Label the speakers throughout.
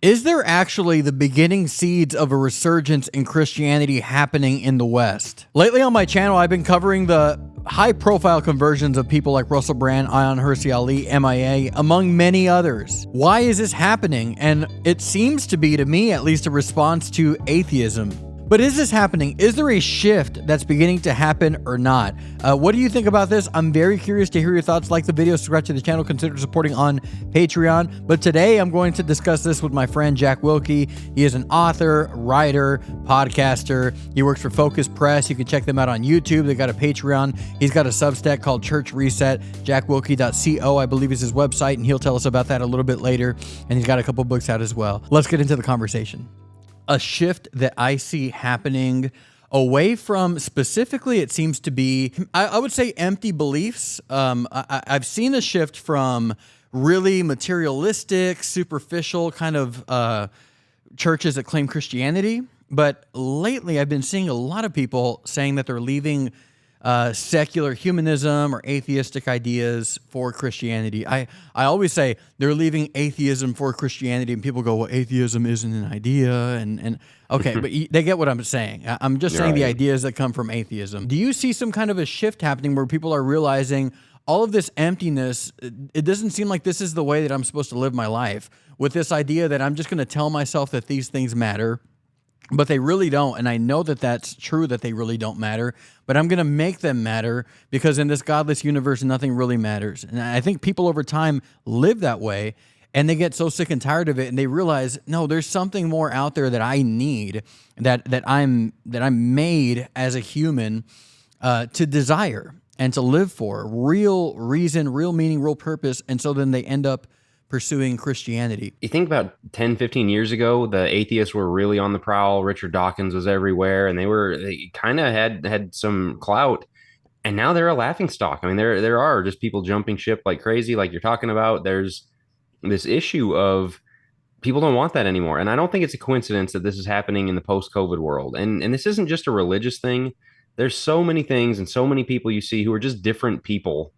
Speaker 1: Is there actually the beginning seeds of a resurgence in Christianity happening in the West? Lately on my channel, I've been covering the high-profile conversions of people like Russell Brand, Ayan Hirsi Ali, M.I.A, among many others. Why is this happening? And it seems to be, to me at least, a response to atheism. But is this happening? Is there a shift that's beginning to happen or not? What do you think about this? I'm very curious to hear your thoughts. Like the video, subscribe to the channel, consider supporting on Patreon. But today I'm going to discuss this with my friend Jack Wilkie. He is an author, writer, podcaster. He works for Focus Press. You can check them out on YouTube. They got a Patreon. He's got a Substack called Church Reset. JackWilkie.co, I believe, is his website, and he'll tell us about that a little bit later. And he's got a couple books out as well. Let's get into the conversation. A shift that I see happening away from, specifically, it seems to be, I would say, empty beliefs. I've seen a shift from really materialistic, superficial kind of churches that claim Christianity. But lately, I've been seeing a lot of people saying that they're leaving secular humanism or atheistic ideas for Christianity. I always say they're leaving atheism for Christianity, and people go, well, atheism isn't an idea. And okay, but they get what I'm saying. I'm just saying the ideas that come from atheism. Do you see some kind of a shift happening where people are realizing all of this emptiness, it doesn't seem like this is the way that I'm supposed to live my life, with this idea that I'm just going to tell myself that these things matter, but they really don't, and I know that that's true, that they really don't matter, but I'm going to make them matter because in this godless universe, nothing really matters. And I think people over time live that way, and they get so sick and tired of it, and they realize, no, there's something more out there that I need, that I'm made as a human to desire and to live for. Real reason, real meaning, real purpose, and so then they end up pursuing Christianity.
Speaker 2: You think about 10, 15 years ago, the atheists were really on the prowl. Richard Dawkins was everywhere, and they kind of had some clout. And now they're a laughingstock. I mean, there are just people jumping ship like crazy, like you're talking about. There's this issue of people don't want that anymore. And I don't think it's a coincidence that this is happening in the post-COVID world. And this isn't just a religious thing. There's so many things and so many people you see who are just different people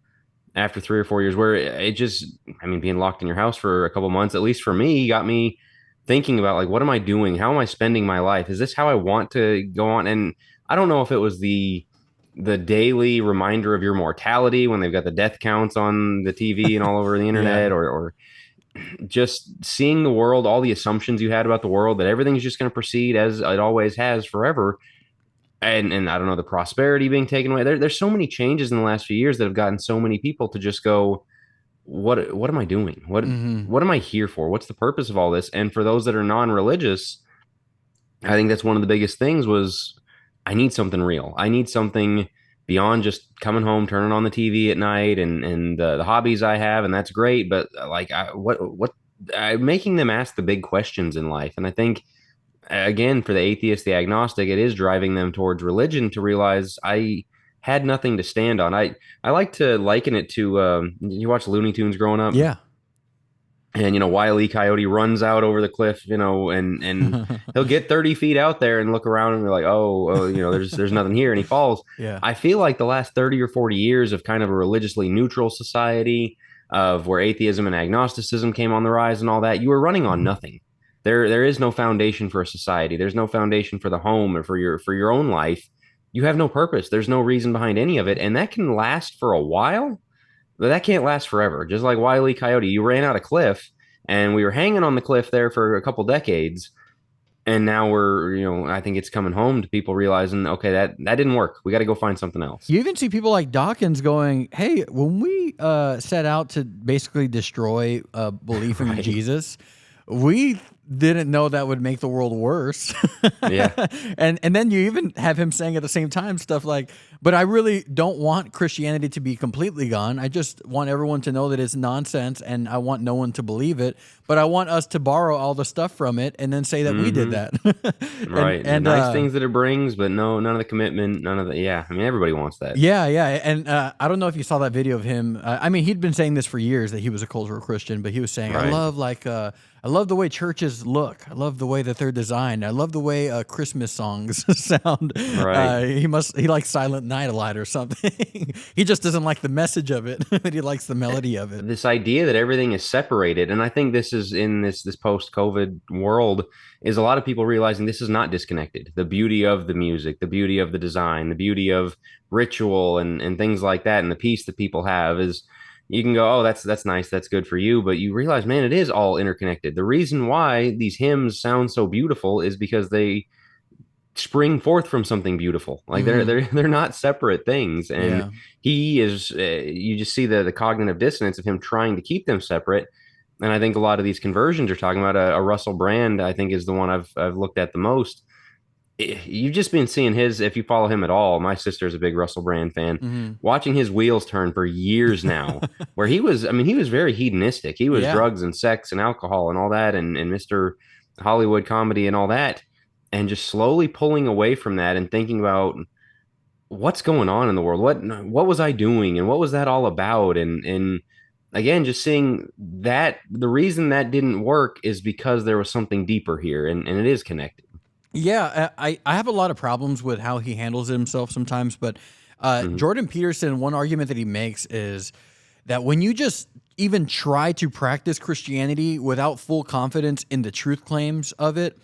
Speaker 2: after 3 or 4 years, where it just, I mean, being locked in your house for a couple months, at least for me, got me thinking about, like, what am I doing? How am I spending my life? Is this how I want to go on? And I don't know if it was the daily reminder of your mortality when they've got the death counts on the TV and all over the internet, or just seeing the world, all the assumptions you had about the world, that everything's just going to proceed as it always has forever. And I don't know, the prosperity being taken away. There's so many changes in the last few years that have gotten so many people to just go, what am I doing? What am I here for? What's the purpose of all this? And for those that are non-religious, I think that's one of the biggest things was, I need something real. I need something beyond just coming home, turning on the TV at night and the hobbies I have. And that's great. But like, making them ask the big questions in life. And I think, again, for the atheist, the agnostic, it is driving them towards religion to realize I had nothing to stand on. I like to liken it to, you watch Looney Tunes growing up?
Speaker 1: Yeah.
Speaker 2: And, Wile E. Coyote runs out over the cliff, and he'll get 30 feet out there and look around and be like, oh, there's nothing here. And he falls.
Speaker 1: Yeah.
Speaker 2: I feel like the last 30 or 40 years of kind of a religiously neutral society, of where atheism and agnosticism came on the rise and all that, you were running on nothing. There is no foundation for a society. There's no foundation for the home or for your own life. You have no purpose. There's no reason behind any of it. And that can last for a while, but that can't last forever. Just like Wile E. Coyote, you ran out a cliff, and we were hanging on the cliff there for a couple decades. And now I think it's coming home to people realizing, okay, that didn't work. We got to go find something else.
Speaker 1: You even see people like Dawkins going, hey, when we set out to basically destroy belief in Jesus, we didn't know that would make the world worse.
Speaker 2: Yeah.
Speaker 1: And then you even have him saying at the same time stuff like, but I really don't want Christianity to be completely gone. I just want everyone to know that it's nonsense, and I want no one to believe it, but I want us to borrow all the stuff from it and then say that we did that.
Speaker 2: Right. And nice things that it brings, but none of the commitment, none of the, I mean, everybody wants that.
Speaker 1: Yeah. And I don't know if you saw that video of him. I mean, he'd been saying this for years, that he was a cultural Christian, but he was saying, I love the way churches hymns look. I love the way that they're designed. I love the way Christmas songs sound.
Speaker 2: Right.
Speaker 1: He likes Silent Night a lot or something. He just doesn't like the message of it, but he likes the melody of it.
Speaker 2: This idea that everything is separated, and I think this is in this post-COVID world, is a lot of people realizing this is not disconnected. The beauty of the music, the beauty of the design, the beauty of ritual and things like that, and the peace that people have is you can go, oh, that's nice, that's good for you, but you realize, man, it is all interconnected. The reason why these hymns sound so beautiful is because they spring forth from something beautiful. Like they're not separate things, and
Speaker 1: Yeah.
Speaker 2: he is. You just see the cognitive dissonance of him trying to keep them separate. And I think a lot of these conversions are talking about a Russell Brand. I think is the one I've looked at the most. You've just been seeing his. If you follow him at all, my sister's a big Russell Brand fan.
Speaker 1: Hmm.
Speaker 2: Watching his wheels turn for years now, where he was. I mean, he was very hedonistic. He was
Speaker 1: Yeah.
Speaker 2: drugs and sex and alcohol and all that, and Mr. Hollywood comedy and all that, and just slowly pulling away from that and thinking about what's going on in the world. What was I doing and what was that all about? And again, just seeing that the reason that didn't work is because there was something deeper here, and it is connected.
Speaker 1: Yeah, I have a lot of problems with how he handles himself sometimes, but
Speaker 2: Hmm.
Speaker 1: Jordan Peterson, one argument that he makes is that when you just even try to practice Christianity without full confidence in the truth claims of it,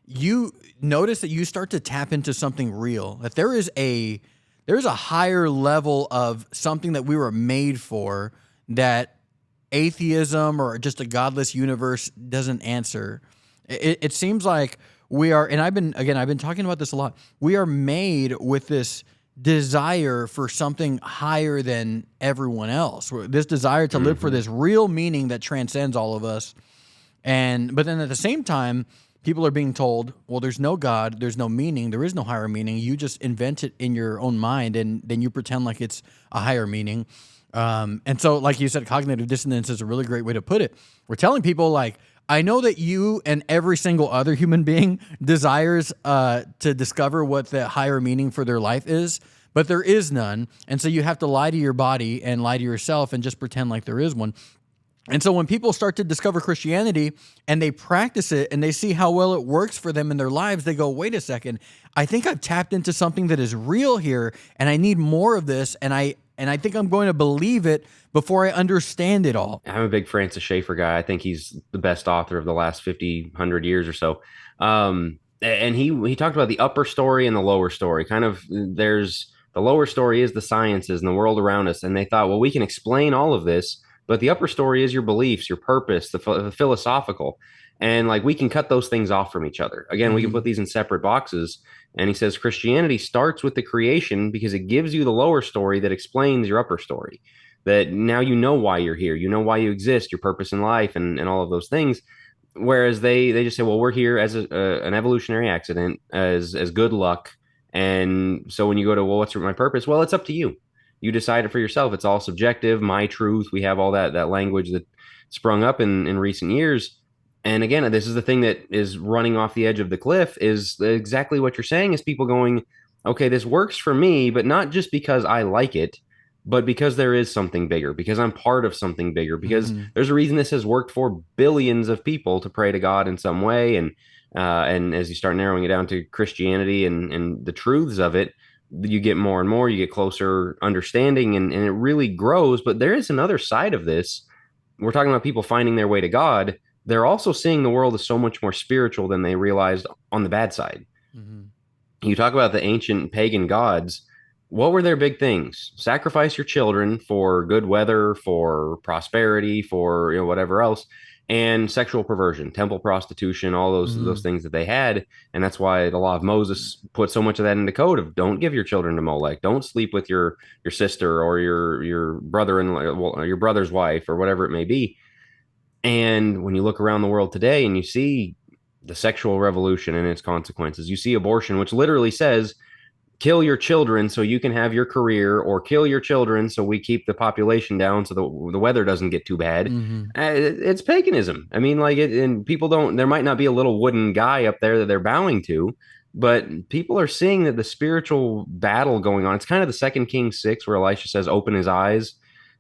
Speaker 1: you notice that you start to tap into something real. That there's a higher level of something that we were made for that atheism or just a godless universe doesn't answer. It seems like we are, and I've been talking about this a lot. We are made with this desire for something higher than everyone else. This desire to live for
Speaker 2: Hmm.
Speaker 1: this real meaning that transcends all of us. But then at the same time, people are being told, well, there's no God, there's no meaning, there is no higher meaning. You just invent it in your own mind, and then you pretend like it's a higher meaning. And so, like you said, cognitive dissonance is a really great way to put it. We're telling people, like, I know that you and every single other human being desires to discover what the higher meaning for their life is, but there is none. And so you have to lie to your body and lie to yourself and just pretend like there is one. And so when people start to discover Christianity and they practice it and they see how well it works for them in their lives, they go, wait a second, I think I've tapped into something that is real here and I need more of this. And I think I'm going to believe it before I understand it all.
Speaker 2: I'm a big Francis Schaeffer guy. I think he's the best author of the last 50, 100 years or so. And he talked about the upper story and the lower story. Kind of there's the lower story is the sciences and the world around us. And they thought, well, we can explain all of this, but the upper story is your beliefs, your purpose, the philosophical. And like we can cut those things off from each other. Again, we can put these in separate boxes. And he says Christianity starts with the creation because it gives you the lower story that explains your upper story. That now you know why you're here, you know why you exist, your purpose in life, and all of those things. Whereas they just say, well, we're here as an evolutionary accident, as good luck. And so when you go to, well, what's my purpose? Well, it's up to you. You decide it for yourself. It's all subjective. My truth. We have all that language that sprung up in recent years. And again, this is the thing that is running off the edge of the cliff is exactly what you're saying is people going, okay, this works for me, but not just because I like it, but because there is something bigger, because I'm part of something bigger, because
Speaker 1: Mm-hmm.
Speaker 2: there's a reason this has worked for billions of people to pray to God in some way. And as you start narrowing it down to Christianity and the truths of it, you get more and more, you get closer understanding, and it really grows. But there is another side of this. We're talking about people finding their way to God. They're also seeing the world as so much more spiritual than they realized on the bad side.
Speaker 1: Mm-hmm.
Speaker 2: You talk about the ancient pagan gods. What were their big things? Sacrifice your children for good weather, for prosperity, for whatever else, and sexual perversion, temple prostitution, all those
Speaker 1: Mm-hmm.
Speaker 2: things that they had. And that's why the law of Moses put so much of that in the code of don't give your children to Molech, don't sleep with your sister or your brother and well, your brother's wife or whatever it may be. And when you look around the world today and you see the sexual revolution and its consequences, you see abortion, which literally says, kill your children so you can have your career, or kill your children so we keep the population down so the weather doesn't get too bad.
Speaker 1: Mm-hmm.
Speaker 2: It's paganism. I mean, like it, and people don't, there might not be a little wooden guy up there that they're bowing to, but people are seeing that the spiritual battle going on, it's kind of the second Kings 6 where Elisha says, open his eyes.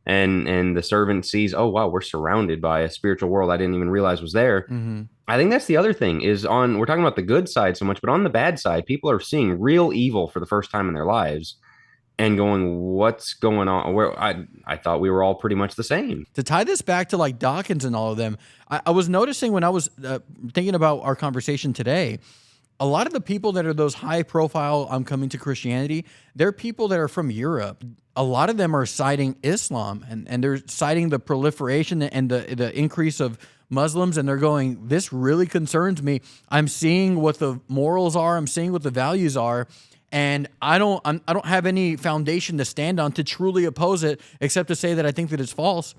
Speaker 2: and the servant sees, oh wow, we're surrounded by a spiritual world I didn't even realize was there.
Speaker 1: Mm-hmm.
Speaker 2: I think that's the other thing is we're talking about the good side so much, but on the bad side, people are seeing real evil for the first time in their lives and going, what's going on? Where I thought we were all pretty much the same.
Speaker 1: To tie this back to like Dawkins and all of them, I was noticing when I was thinking about our conversation today, a lot of the people that are those high profile, I'm coming to Christianity, they're people that are from Europe. A lot of them are citing Islam and they're citing the proliferation and the increase of Muslims, and they're going, this really concerns me. I'm seeing what the morals are, I'm seeing what the values are, and I don't have any foundation to stand on to truly oppose it, except to say that I think that it's false.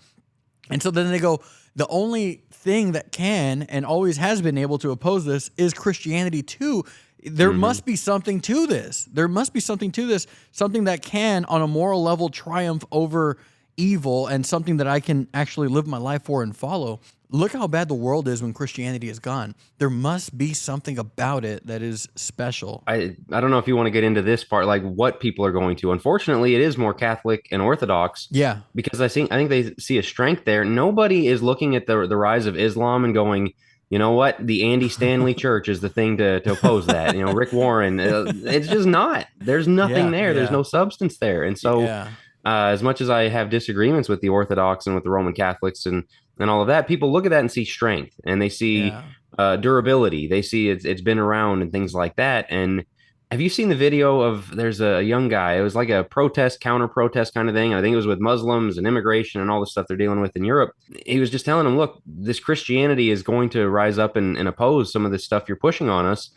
Speaker 1: And so then they go, the only thing that can and always has been able to oppose this is Christianity too. There must be something to this. There must be something to this, something that can, on a moral level, triumph over evil, and something that I can actually live my life for and follow. Look how bad the world is when Christianity is gone. There must be something about it that is special.
Speaker 2: I don't know if you want to get into this part, like what people are going to. Unfortunately, it is more Catholic and Orthodox.
Speaker 1: Yeah.
Speaker 2: Because I think they see a strength there. Nobody is looking at the rise of Islam and going, you know what, the Andy Stanley Church is the thing to oppose that. You know, Rick Warren. It's just not. There's nothing there. There's no substance there. And so, as much as I have disagreements with the Orthodox and with the Roman Catholics and all of that, people look at that and see strength, and they see durability. They see it's been around and things like that. And have you seen the video of there's a young guy? It was like a protest, counter protest kind of thing. I think it was with Muslims and immigration and all the stuff they're dealing with in Europe. He was just telling them, look, this Christianity is going to rise up and oppose some of this stuff you're pushing on us.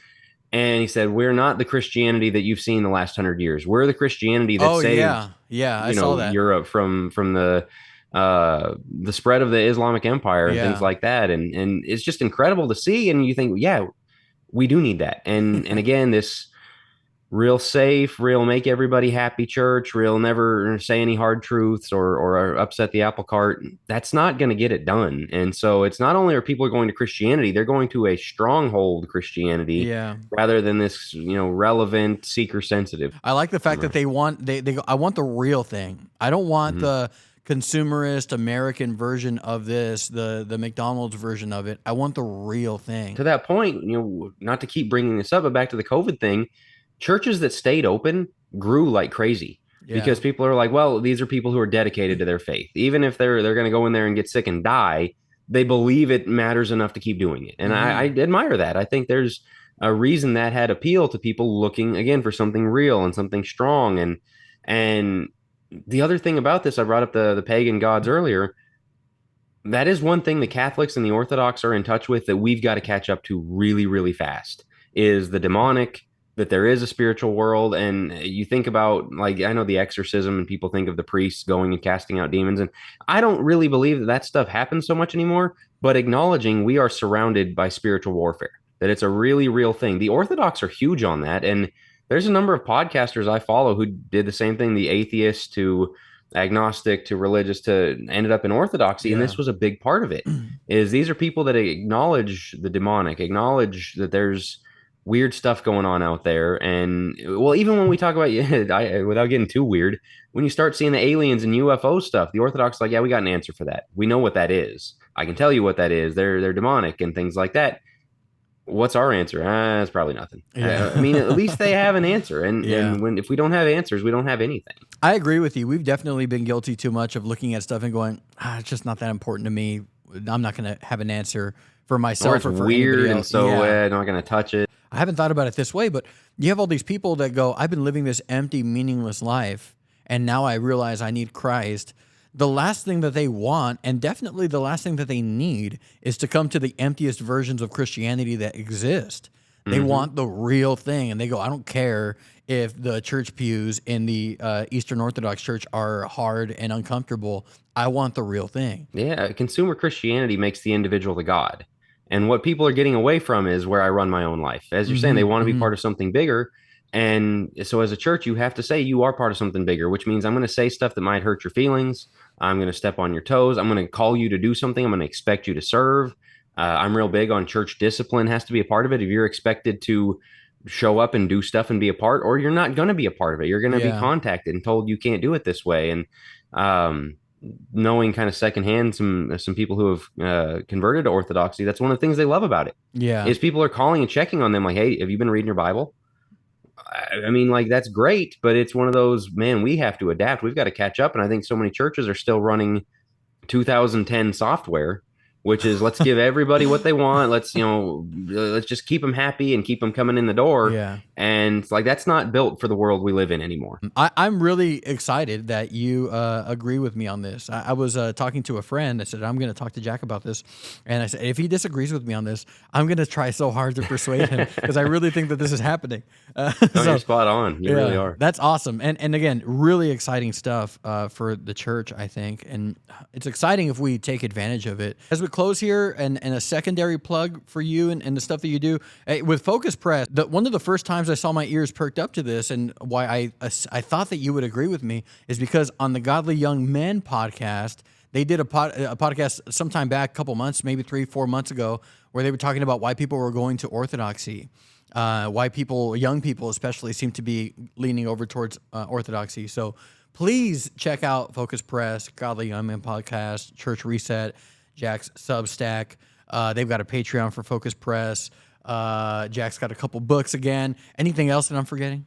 Speaker 2: And he said, we're not the Christianity that you've seen the last 100 years. We're the Christianity that saved,
Speaker 1: I saw that.
Speaker 2: Europe from the spread of the Islamic Empire and things like that. And it's just incredible to see. And you think, yeah, we do need that. And again, this real safe, real make everybody happy church, real never say any hard truths or upset the apple cart. That's not going to get it done. And so it's not only are people going to Christianity, they're going to a stronghold Christianity rather than this, relevant, seeker sensitive.
Speaker 1: I like the fact that they go, I want the real thing. I don't want the consumerist American version of this, the McDonald's version of it. I want the real thing.
Speaker 2: To that point, not to keep bringing this up, but back to the COVID thing, churches that stayed open grew like crazy because people are like, well, these are people who are dedicated to their faith. Even if they're going to go in there and get sick and die, they believe it matters enough to keep doing it. And I admire that. I think there's a reason that had appeal to people looking, again, for something real and something strong. And the other thing about this, I brought up the pagan gods earlier. That is one thing the Catholics and the Orthodox are in touch with that we've got to catch up to really, really fast, is the demonic, that there is a spiritual world. And you think about, like, I know the exorcism and people think of the priests going and casting out demons. And I don't really believe that stuff happens so much anymore, but acknowledging we are surrounded by spiritual warfare, that it's a really real thing. The Orthodox are huge on that. And there's a number of podcasters I follow who did the same thing, the atheist to agnostic to religious to ended up in Orthodoxy. And this was a big part of it, is these are people that acknowledge the demonic, acknowledge that there's weird stuff going on out there. And well, even when we talk about, without getting too weird, when you start seeing the aliens and UFO stuff, the Orthodox are like, yeah, we got an answer for that. We know what that is. I can tell you what that is. They're demonic and things like that. What's our answer? It's probably nothing. I mean, at least they have an answer. And if we don't have answers, we don't have anything.
Speaker 1: I agree with you. We've definitely been guilty too much of looking at stuff and going, it's just not that important to me. I'm not going to have an answer for myself or for
Speaker 2: weird
Speaker 1: anybody else.
Speaker 2: And so I'm not going to touch it.
Speaker 1: I haven't thought about it this way, but you have all these people that go, I've been living this empty, meaningless life, and now I realize I need Christ. The last thing that they want, and definitely the last thing that they need, is to come to the emptiest versions of Christianity that exist. They want the real thing, and they go, I don't care if the church pews in the Eastern Orthodox Church are hard and uncomfortable. I want the real thing.
Speaker 2: Yeah, consumer Christianity makes the individual the God. And what people are getting away from is where I run my own life. As you're saying, they want to be part of something bigger. And so as a church, you have to say you are part of something bigger, which means I'm going to say stuff that might hurt your feelings. I'm going to step on your toes. I'm going to call you to do something. I'm going to expect you to serve. I'm real big on church discipline has to be a part of it. If you're expected to show up and do stuff and be a part, or you're not going to be a part of it, you're going to be contacted and told you can't do it this way. And knowing kind of secondhand some people who have converted to Orthodoxy, that's one of the things they love about it.
Speaker 1: Yeah.
Speaker 2: Is people are calling and checking on them like, hey, have you been reading your Bible? I mean, like, that's great, but it's one of those, man, we have to adapt. We've got to catch up. And I think so many churches are still running 2010 software, which is let's give everybody what they want. Let's just keep them happy and keep them coming in the door.
Speaker 1: Yeah.
Speaker 2: And like, that's not built for the world we live in anymore.
Speaker 1: I'm really excited that you agree with me on this. I was talking to a friend. I said, I'm going to talk to Jack about this. And I said, if he disagrees with me on this, I'm going to try so hard to persuade him because I really think that this is happening.
Speaker 2: You're spot on. You really are.
Speaker 1: That's awesome. And again, really exciting stuff for the church, I think. And it's exciting if we take advantage of it. As we close here, and a secondary plug for you and the stuff that you do with Focus Press, one of the first times I saw my ears perked up to this and why I thought that you would agree with me is because on the Godly Young Men podcast, they did a podcast sometime back, a couple months, maybe 3-4 months ago, where they were talking about why people were going to Orthodoxy. Why young people especially, seem to be leaning over towards Orthodoxy. So please check out Focus Press, Godly Young Men Podcast, Church Reset, Jack's Substack. They've got a Patreon for Focus Press. Jack's got a couple books again. Anything else that I'm forgetting?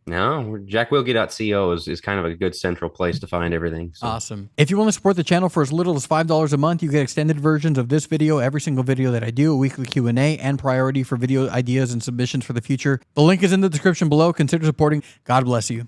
Speaker 2: No, jackwilkie.co is kind of a good central place to find everything. So.
Speaker 1: Awesome. If you want to support the channel for as little as $5 a month, you get extended versions of this video, every single video that I do, a weekly Q&A, and priority for video ideas and submissions for the future. The link is in the description below. Consider supporting. God bless you.